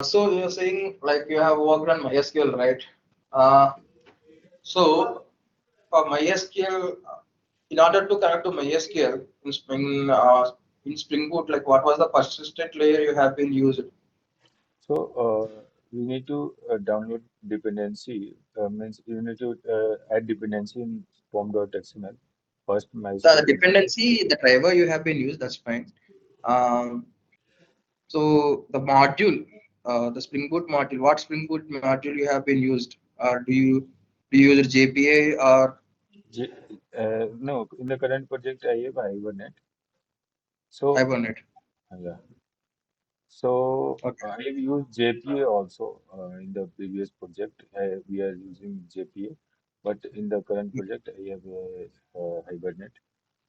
So you're saying like you have worked on MySQL, right? Uh, so for MySQL, in order to connect to MySQL in Spring Boot, like what was the persistent layer you have been used? So we need to download dependency. Means you need to add dependency in form.xml. First, The MySQL. dependency, the driver you have been used, that's fine. Um, so the module, the Spring Boot module, what Spring Boot module you have been used? Do you use JPA or J no, in the current project, I have Hibernate. So Hibernate? yeah. So Okay. I have used JPA also in the previous project. We are using JPA, but in the current project, I have Hibernate.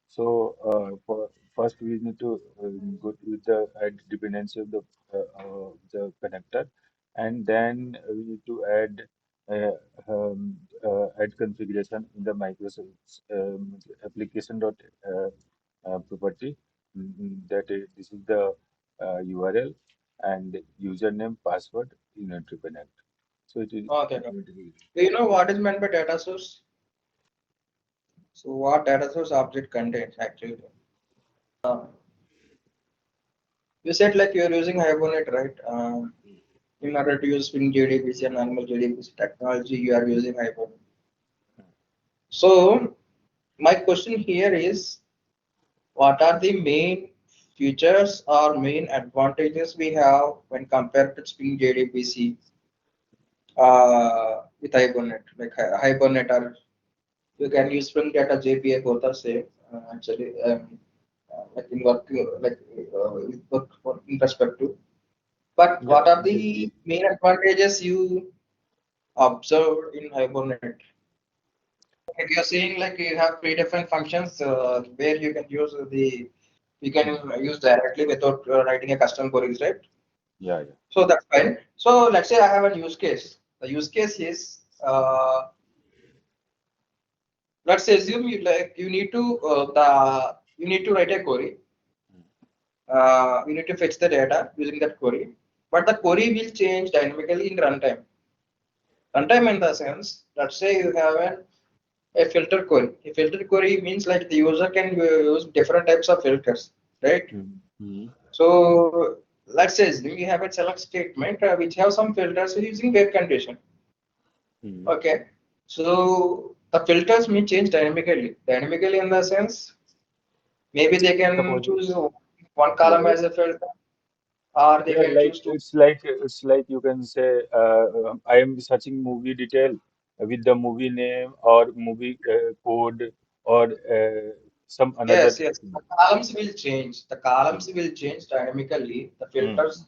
So for first we need to go with the add dependency of the connector, and then we need to uh, add configuration in the Microservice application dot property. That is, this is the URL and username password in order to connect. So it is Okay. Okay. automatically. Do you know what is meant by data source? So what data source object contains actually? Uh, you said like you're using Hibernate, right? In order to use Spring JDBC and normal JDBC technology, you are using Hibernate. So my question here is, what are the main features or main advantages we have when compared to Spring JDBC with Hibernate? Like Hibernate, or you can use Spring Data JPA, both are same actually. Like in work, with working perspective. But Yeah, what are exactly. the main advantages you observed in Hibernate? If you're saying like you have three different functions where you can Hmm. use directly without writing a custom queries, right? Yeah, yeah. So that's fine. So let's say I have a use case. The use case is let's assume you need to write a query. You need to fetch the data using that query, but the query will change dynamically in runtime. Runtime in the sense, let's say you have a filter query. A filter query means like the user can use different types of filters, right? Hmm. So let's say we have a select statement which have some filters using web condition. Hmm. Okay, so the filters may change dynamically. Dynamically in the sense, maybe they can Suppose, choose one yeah, column yeah. as a filter, or they Yeah, can like choose two. it's like you can say I am searching movie detail with the movie name or movie code or some another. Yes, yes. The columns will change. The columns will change dynamically. The Hmm. filters,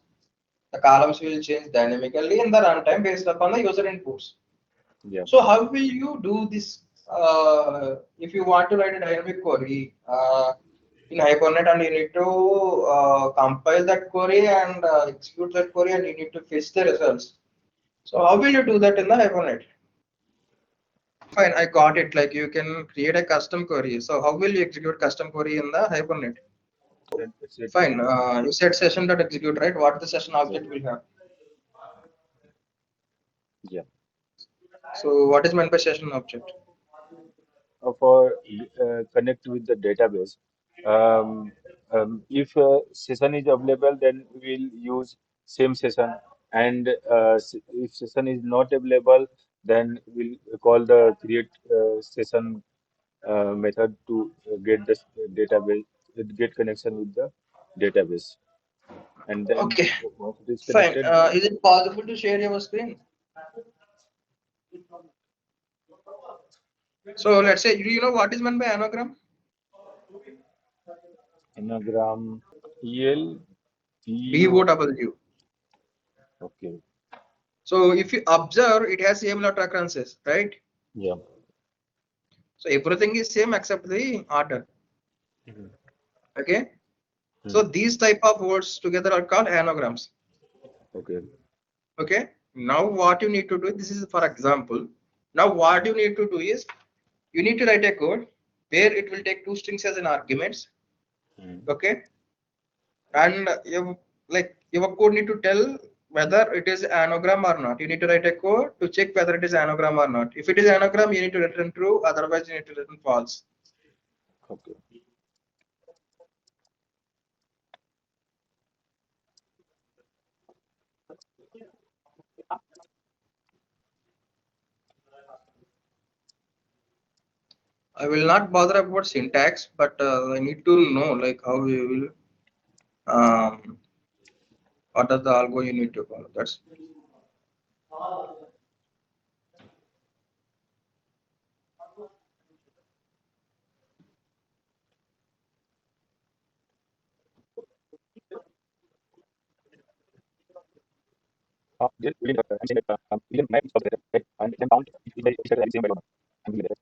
the columns will change dynamically in the runtime based upon the user inputs. Yeah. So how will you do this if you want to write a dynamic query in Hibernate and you need to compile that query and execute that query and you need to fetch the results. So how will you do that in the Hibernate? Fine, I got it. Like you can create a custom query. So how will you execute custom query in the Hibernate? Then it's it. Fine. You said session.execute, right? What the session Yeah. object will have? Yeah. So what is meant by session object? For connect with the database. Um, if session is available, then we'll use same session, and if session is not available, then we'll call the create session method to get the database, get connection with the database, and then Okay, once it is fine. connected, then Is it possible to share your screen? So let's say, do you know what is meant by anagram? Anagram EL BOW. PO. Okay. So if you observe, it has same letter occurrences, right? Yeah. So everything is same except the order. Mhm. Okay. So Hmm. these type of words together are called anagrams. Okay. Okay. Now what you need to do, this is for example. Now what you need to do is you need to write a code where it will take two strings as an arguments. Hmm. Okay. And you like your code need to tell whether it is anagram or not. You need to write a code to check whether it is anagram or not. If it is anagram, you need to return true, otherwise you need to return false. Okay. I will not bother about syntax, but I need to know like how we will what are the algo you need to follow. That's Just within the, I'm saying that even map is there, right? And then count if I is the same by one. I'm doing that.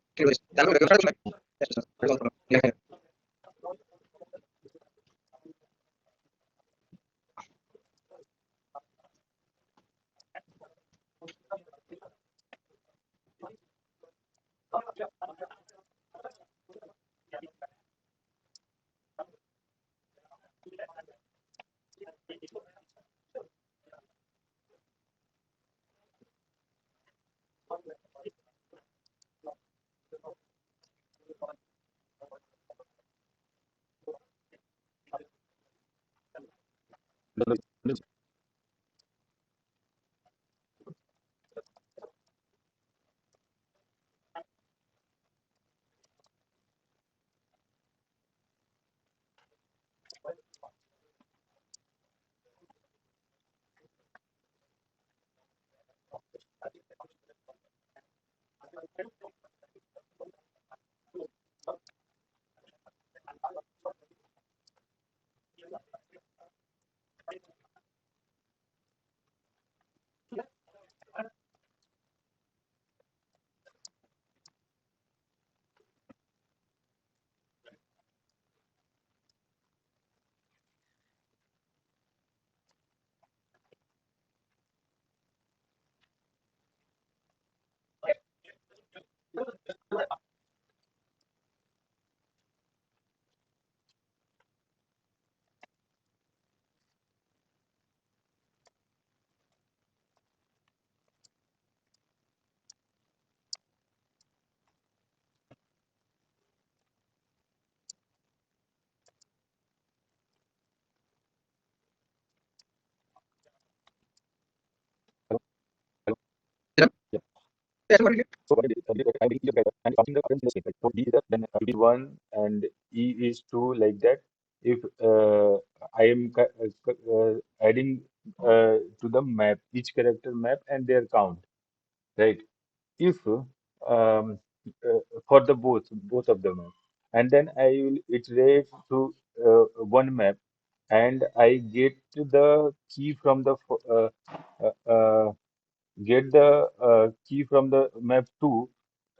Hello? Hello? Yeah. So what I did, I make each of that and counting the occurrence in the state, right? So D is up, then D is 1 and E is 2 like that. If I am adding to the map, each character map and their count, right? If for the both of the map, and then I will iterate to one map, and I get the key from the get the key from the map 2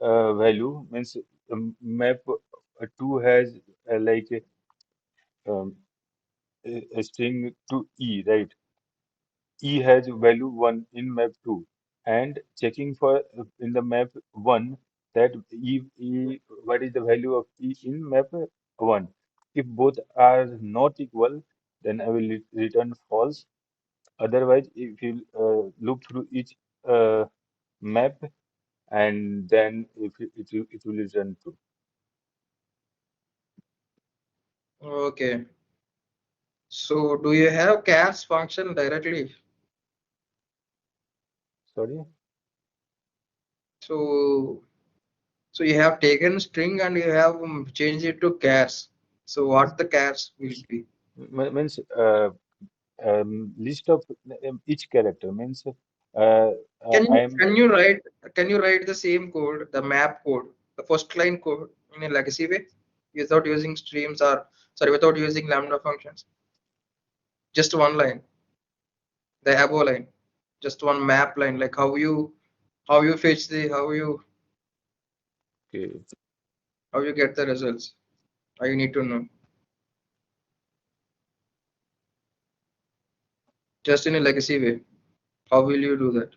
value means map 2 has like a string to E, right? E has value 1 in map 2 and checking for in the map 1 that what is the value of E in map 1. If both are not equal, then I will return false. Otherwise, if you look through each map and then if it will return true. okay. So do you have chars function directly? Sorry. So so you have taken string and you have changed it to chars. So what the chars will be? Means list of each character means I am Can you write the same code, the map code, the first line code in a legacy way without using streams or sorry without using lambda functions? Just one line, the above line, just one map line, like how you fetch the okay. how you get the results. I need to know. Just in a legacy way. How will you do that?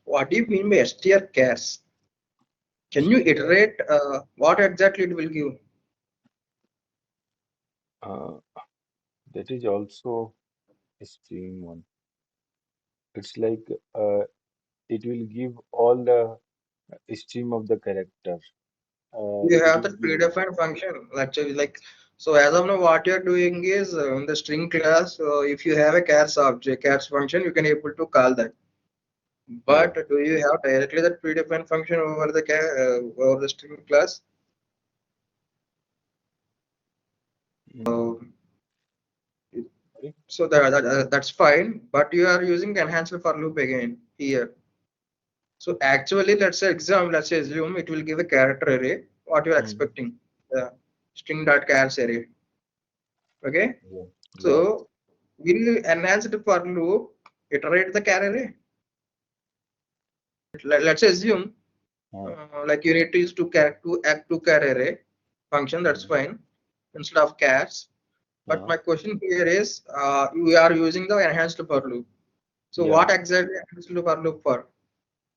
What do you mean by str cas? Can you STR, iterate what exactly it will give? uh, that is also a stream one. It's like it will give all the stream of the character. You It have will that give predefined function. Actually, like so, as of now, what you're doing is in the string class. If you have a chars object, chars function, you can able to call that. yeah. But do you have directly that predefined function over the over the string class? Mm, sorry. So that's fine. But you are using enhanced for loop again here. So actually, let's say assume it will give a character array. What you are Mm, expecting? The string dot chars array. Okay. yeah. Yeah. So will enhanced for loop iterate the char array? Let's assume Uh, like you need to use to act to char array function. That's mm, fine instead of chars. But uh, my question here is, we are using the enhanced for loop. So yeah. what exactly enhanced for loop for?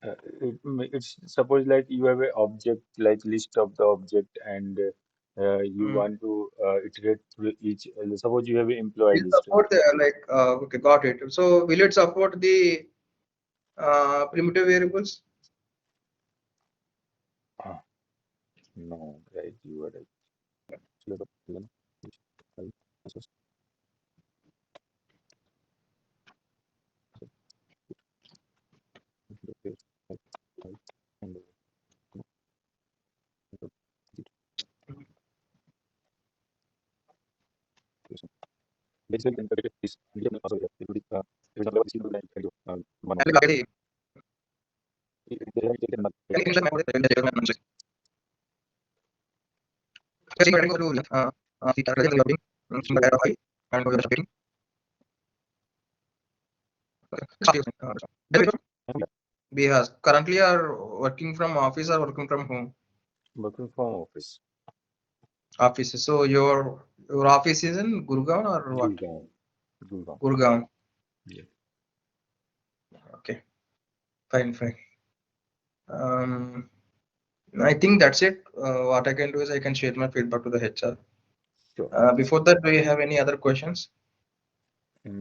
It's suppose like you have an object like list of the object and you Mm. want to iterate through each. Suppose you have an employee Will list. support the okay, got it. So will it support the primitive variables? Ah, no, right? You are right. So the- and basically integrated is also it would be it was a level one of And they have taken another anything like the target is loading from the data file and we are submitting. Then we has currently are working from office or working from home working from office. office. So your office is in Gurgaon or what? Gurgaon. Gurgaon. Gurgaon. Yeah. Okay, fine, fine. Um, I think that's it. What I can do is I can share my feedback to the HR. Sure. Before that, do you have any other questions?